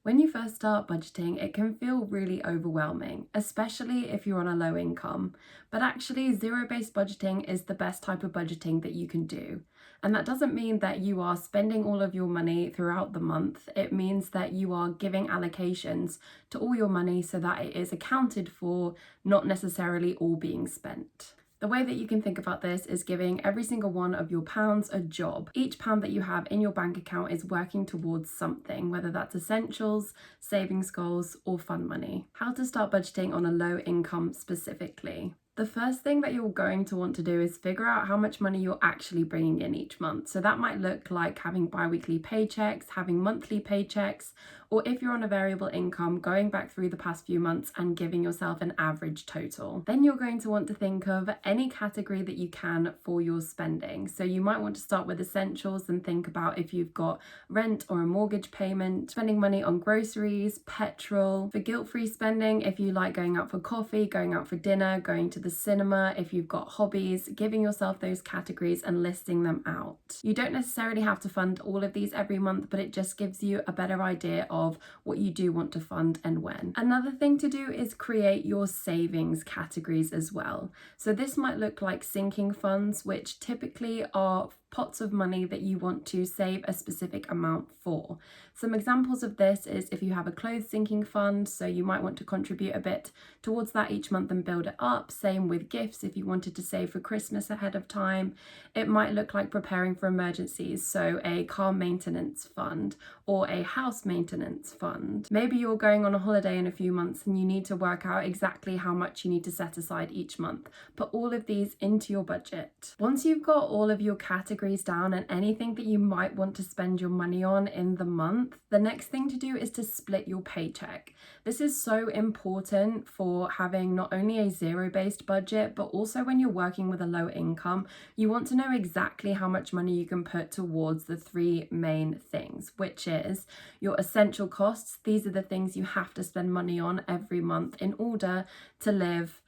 When you first start budgeting, it can feel really overwhelming, especially if you're on a low income. But actually, zero-based budgeting is the best type of budgeting that you can do. And that doesn't mean that you are spending all of your money throughout the month. It means that you are giving allocations to all your money so that it is accounted for, not necessarily all being spent. The way that you can think about this is giving every single one of your pounds a job. Each pound that you have in your bank account is working towards something, whether that's essentials, savings goals, or fun money. How to start budgeting on a low income specifically. The first thing that you're going to want to do is figure out how much money you're actually bringing in each month. So that might look like having bi-weekly paychecks, having monthly paychecks, or if you're on a variable income, going back through the past few months and giving yourself an average total. Then you're going to want to think of any category that you can for your spending. So you might want to start with essentials and think about if you've got rent or a mortgage payment, spending money on groceries, petrol. For guilt-free spending, if you like going out for coffee, going out for dinner, going to the cinema, if you've got hobbies, giving yourself those categories and listing them out. You don't necessarily have to fund all of these every month, but it just gives you a better idea of what you do want to fund and when. Another thing to do is create your savings categories as well. So this might look like sinking funds, which typically are pots of money that you want to save a specific amount for. Some examples of this is if you have a clothes sinking fund, so you might want to contribute a bit towards that each month and build it up. Same with gifts if you wanted to save for Christmas ahead of time. It might look like preparing for emergencies, so a car maintenance fund or a house maintenance fund. Maybe you're going on a holiday in a few months and you need to work out exactly how much you need to set aside each month. Put all of these into your budget. Once you've got all of your categories down and anything that you might want to spend your money on in the month, the next thing to do is to split your paycheck. This is so important for having not only a zero-based budget, but also when you're working with a low income, you want to know exactly how much money you can put towards the three main things, which is your essential costs. These are the things you have to spend money on every month in order to live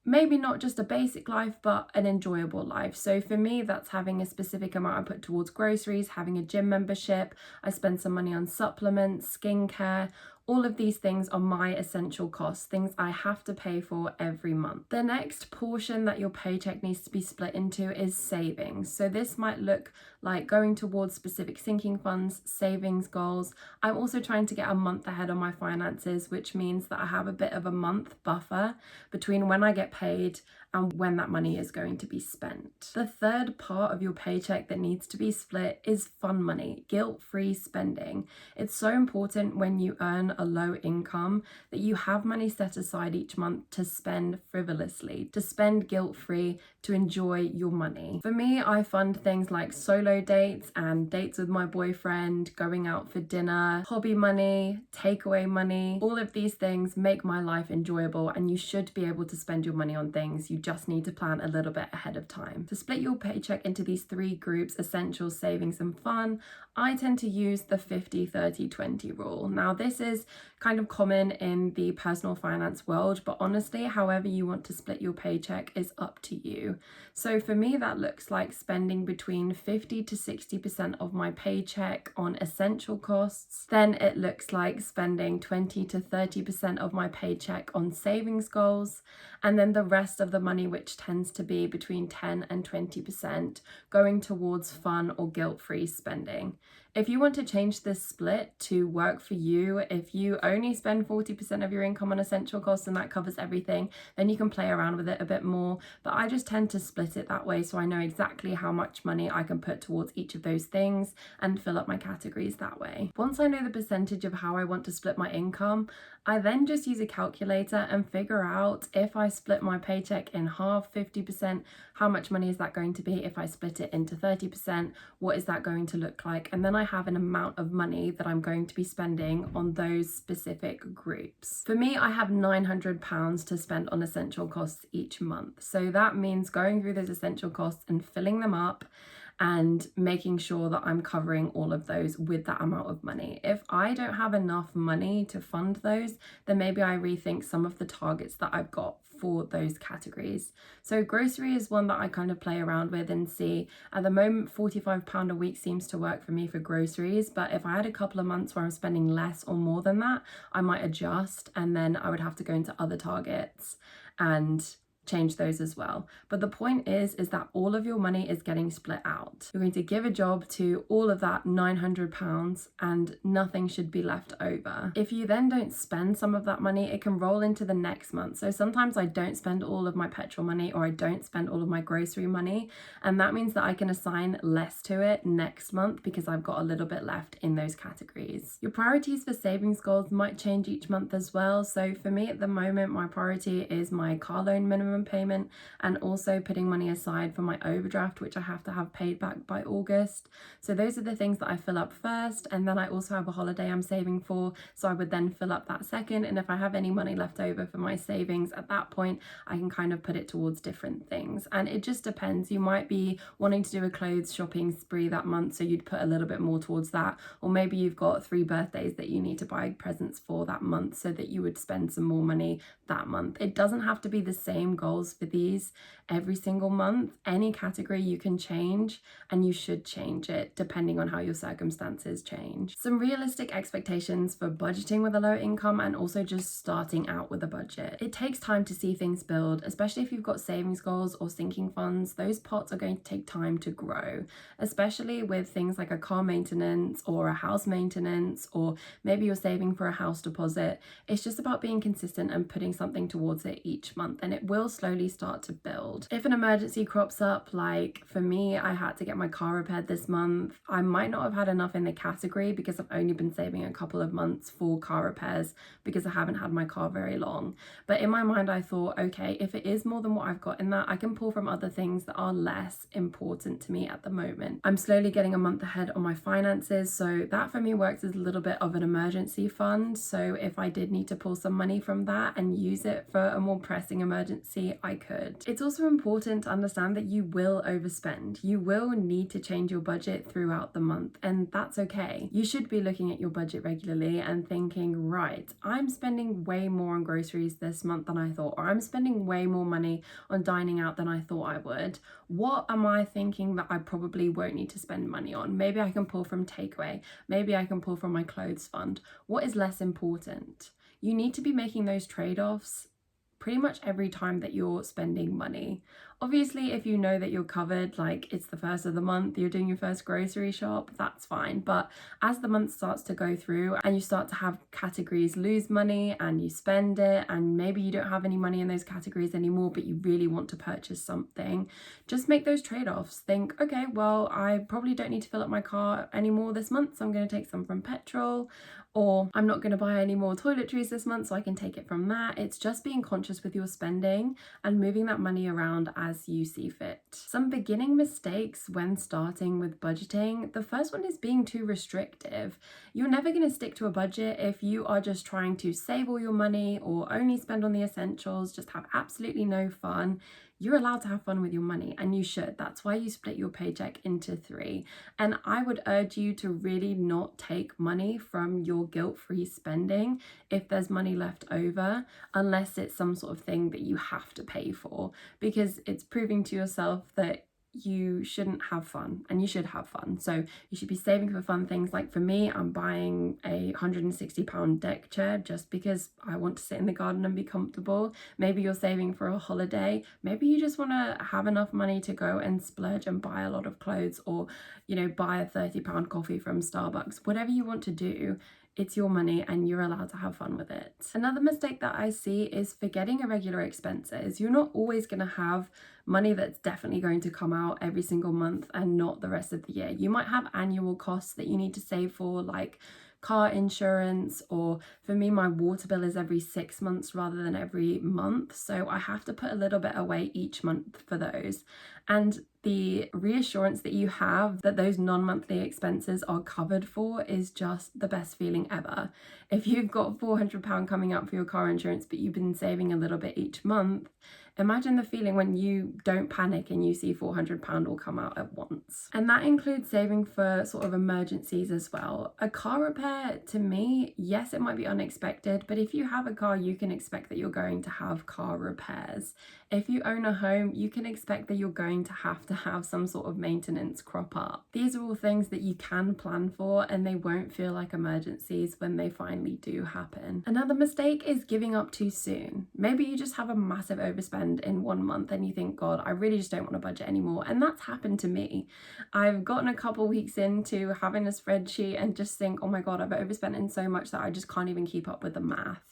maybe not just a basic life, but an enjoyable life. So for me, that's having a specific amount I put towards groceries, having a gym membership. I spend some money on supplements, skincare. All of these things are my essential costs, things I have to pay for every month. The next portion that your paycheck needs to be split into is savings. So this might look like going towards specific sinking funds, savings goals. I'm also trying to get a month ahead on my finances, which means that I have a bit of a month buffer between when I get paid and when that money is going to be spent. The third part of your paycheck that needs to be split is fun money, guilt-free spending. It's so important when you earn a low income that you have money set aside each month to spend frivolously, to spend guilt-free, to enjoy your money. For me, I fund things like solo dates and dates with my boyfriend, going out for dinner, hobby money, takeaway money. All of these things make my life enjoyable, and you should be able to spend your money on things. You just need to plan a little bit ahead of time. To split your paycheck into these three groups, essentials, savings, and fun, I tend to use the 50-30-20 rule. Now, this is kind of common in the personal finance world, but honestly, however you want to split your paycheck is up to you. So for me, that looks like spending between 50 to 60% of my paycheck on essential costs. Then it looks like spending 20 to 30% of my paycheck on savings goals, and then the rest of the money, which tends to be between 10 and 20%, going towards fun or guilt-free spending. If you want to change this split to work for you, if you only spend 40% of your income on essential costs and that covers everything, then you can play around with it a bit more. But I just tend to split it that way so I know exactly how much money I can put towards each of those things and fill up my categories that way. Once I know the percentage of how I want to split my income, I then just use a calculator and figure out if I split my paycheck in half, 50%, how much money is that going to be? If I split it into 30%, what is that going to look like? And then I have an amount of money that I'm going to be spending on those specific groups. For me, I have £900 to spend on essential costs each month. So that means going through those essential costs and filling them up and making sure that I'm covering all of those with that amount of money. If I don't have enough money to fund those, then maybe I rethink some of the targets that I've got for those categories. So grocery is one that I kind of play around with and see. At the moment, £45 a week seems to work for me for groceries, but if I had a couple of months where I'm spending less or more than that, I might adjust, and then I would have to go into other targets and change those as well. But the point is that all of your money is getting split out. You're going to give a job to all of that £900 and nothing should be left over. If you then don't spend some of that money, it can roll into the next month. So sometimes I don't spend all of my petrol money, or I don't spend all of my grocery money, and that means that I can assign less to it next month because I've got a little bit left in those categories. Your priorities for savings goals might change each month as well. So for me at the moment, my priority is my car loan minimum payment, and also putting money aside for my overdraft, which I have to have paid back by August. So those are the things that I fill up first, and then I also have a holiday I'm saving for, so I would then fill up that second, and if I have any money left over for my savings at that point, I can kind of put it towards different things. And it just depends. You might be wanting to do a clothes shopping spree that month, so you'd put a little bit more towards that, or maybe you've got 3 birthdays that you need to buy presents for that month, so that you would spend some more money that month. It doesn't have to be the same goals for these every single month. Any category you can change, and you should change it depending on how your circumstances change. Some realistic expectations for budgeting with a low income, and also just starting out with a budget. It takes time to see things build, especially if you've got savings goals or sinking funds. Those pots are going to take time to grow, especially with things like a car maintenance or a house maintenance, or maybe you're saving for a house deposit. It's just about being consistent and putting something towards it each month, and it will slowly start to build. If an emergency crops up, like for me, I had to get my car repaired this month, I might not have had enough in the category because I've only been saving a couple of months for car repairs because I haven't had my car very long. But in my mind, I thought, okay, if it is more than what I've got in that, I can pull from other things that are less important to me at the moment. I'm slowly getting a month ahead on my finances, so that for me works as a little bit of an emergency fund. So if I did need to pull some money from that and use it for a more pressing emergency, I could. It's also important to understand that you will overspend. You will need to change your budget throughout the month, and that's okay. You should be looking at your budget regularly and thinking, right, I'm spending way more on groceries this month than I thought, or I'm spending way more money on dining out than I thought I would. What am I thinking that I probably won't need to spend money on? Maybe I can pull from takeaway. Maybe I can pull from my clothes fund. What is less important? You need to be making those trade-offs pretty much every time that you're spending money. Obviously, if you know that you're covered, like it's the first of the month, you're doing your first grocery shop, that's fine. But as the month starts to go through and you start to have categories lose money and you spend it, and maybe you don't have any money in those categories anymore, but you really want to purchase something, just make those trade-offs. Think, okay, well, I probably don't need to fill up my car anymore this month, so I'm going to take some from petrol. Or I'm not going to buy any more toiletries this month, so I can take it from that. It's just being conscious with your spending and moving that money around as you see fit. Some beginning mistakes when starting with budgeting. The first one is being too restrictive. You're never going to stick to a budget if you are just trying to save all your money or only spend on the essentials, just have absolutely no fun. You're allowed to have fun with your money, and you should. That's why you split your paycheck into 3. And I would urge you to really not take money from your guilt-free spending if there's money left over, unless it's some sort of thing that you have to pay for, because it's proving to yourself that you shouldn't have fun, and you should have fun. So you should be saving for fun things. Like for me, I'm buying a £160 deck chair just because I want to sit in the garden and be comfortable. Maybe you're saving for a holiday. Maybe you just want to have enough money to go and splurge and buy a lot of clothes, or, you know, buy a £30 coffee from Starbucks. Whatever you want to do, it's your money and you're allowed to have fun with it. Another mistake that I see is forgetting irregular expenses. You're not always going to have money that's definitely going to come out every single month and not the rest of the year. You might have annual costs that you need to save for, like car insurance, or for me, my water bill is every 6 months rather than every month. So I have to put a little bit away each month for those. And the reassurance that you have that those non-monthly expenses are covered for is just the best feeling ever. If you've got £400 coming out for your car insurance, but you've been saving a little bit each month, imagine the feeling when you don't panic and you see £400 all come out at once. And that includes saving for sort of emergencies as well. A car repair, to me, yes, it might be unexpected, but if you have a car, you can expect that you're going to have car repairs. If you own a home, you can expect that you're going to have some sort of maintenance crop up. These are all things that you can plan for, and they won't feel like emergencies when they finally do happen. Another mistake is giving up too soon. Maybe you just have a massive overspend in 1 month and you think, God, I really just don't want to budget anymore. And that's happened to me. I've gotten a couple weeks into having a spreadsheet and just think, oh my God, I've overspent in so much that I just can't even keep up with the math.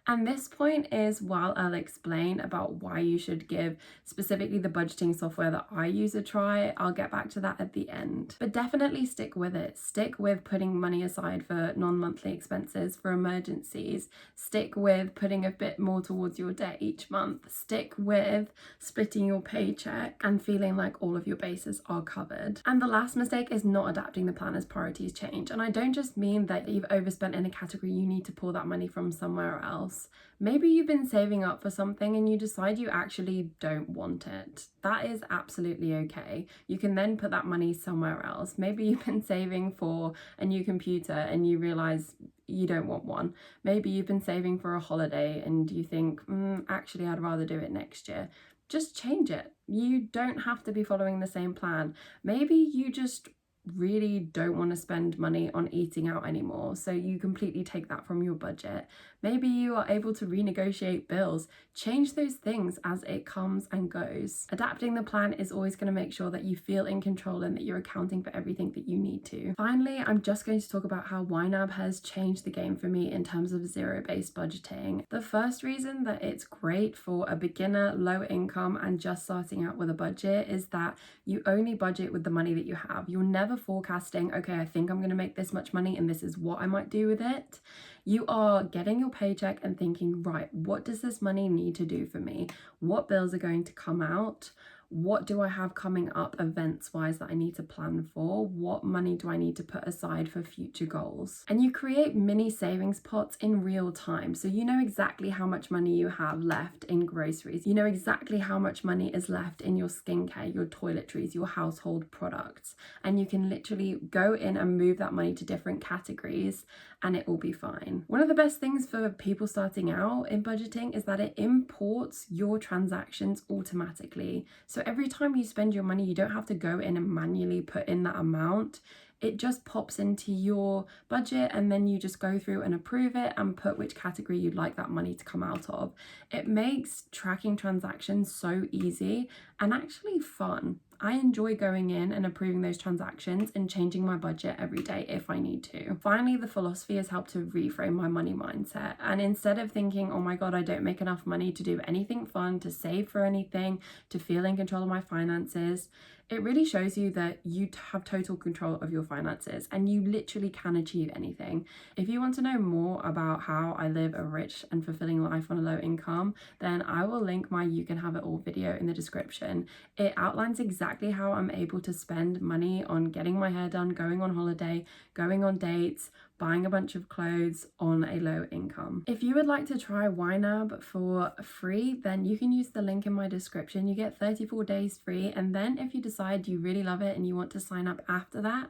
And this point is while I'll explain about why you should give specifically the budgeting software that I use a try. I'll get back to that at the end. But definitely stick with it. Stick with putting money aside for non-monthly expenses, for emergencies. Stick with putting a bit more towards your debt each month. Stick with splitting your paycheck and feeling like all of your bases are covered. And the last mistake is not adapting the plan as priorities change. And I don't just mean that you've overspent in a category, you need to pull that money from somewhere else. Maybe you've been saving up for something and you decide you actually don't want it. That is absolutely okay. You can then put that money somewhere else. Maybe you've been saving for a new computer and you realize you don't want one. Maybe you've been saving for a holiday and you think, actually, I'd rather do it next year. Just change it. You don't have to be following the same plan. Maybe you just really don't want to spend money on eating out anymore, so you completely take that from your budget. Maybe you are able to renegotiate bills. Change those things as it comes and goes. Adapting the plan is always going to make sure that you feel in control and that you're accounting for everything that you need to. Finally, I'm just going to talk about how YNAB has changed the game for me in terms of zero-based budgeting. The first reason that it's great for a beginner, low income and just starting out with a budget is that you only budget with the money that you have. You're never forecasting, okay, I think I'm going to make this much money and this is what I might do with it. You are getting your paycheck and thinking, right, what does this money need to do for me? What bills are going to come out? What do I have coming up events wise that I need to plan for? What money do I need to put aside for future goals? And you create mini savings pots in real time. So you know exactly how much money you have left in groceries. You know exactly how much money is left in your skincare, your toiletries, your household products. And you can literally go in and move that money to different categories and it will be fine. One of the best things for people starting out in budgeting is that it imports your transactions automatically. So every time you spend your money, you don't have to go in and manually put in that amount. It just pops into your budget and then you just go through and approve it and put which category you'd like that money to come out of. It makes tracking transactions so easy and actually fun. I enjoy going in and approving those transactions and changing my budget every day if I need to. Finally, the philosophy has helped to reframe my money mindset. And instead of thinking, oh my God, I don't make enough money to do anything fun, to save for anything, to feel in control of my finances, it really shows you that you have total control of your finances and you literally can achieve anything. If you want to know more about how I live a rich and fulfilling life on a low income, then I will link my You Can Have It All video in the description. It outlines exactly how I'm able to spend money on getting my hair done, going on holiday, going on dates, buying a bunch of clothes on a low income. If you would like to try YNAB for free, then you can use the link in my description. You get 34 days free, and then if you decide you really love it and you want to sign up after that,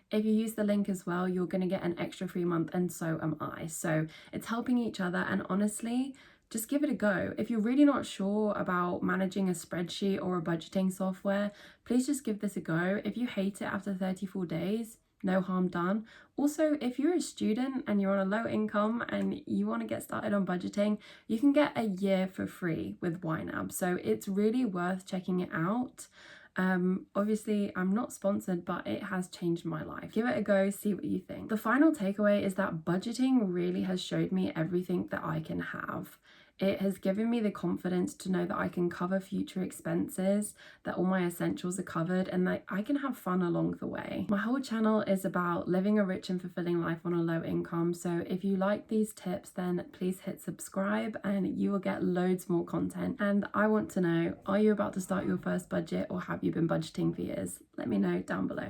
if you use the link as well, you're going to get an extra free month, and so am I. So it's helping each other, and honestly, just give it a go. If you're really not sure about managing a spreadsheet or a budgeting software, please just give this a go. If you hate it after 34 days, no harm done. Also, if you're a student and you're on a low income and you want to get started on budgeting, you can get a year for free with YNAB. So it's really worth checking it out. Obviously, I'm not sponsored, but it has changed my life. Give it a go, see what you think. The final takeaway is that budgeting really has showed me everything that I can have. It has given me the confidence to know that I can cover future expenses, that all my essentials are covered, and that I can have fun along the way. My whole channel is about living a rich and fulfilling life on a low income, so if you like these tips, then please hit subscribe and you will get loads more content. And I want to know, are you about to start your first budget, or have you been budgeting for years? Let me know down below.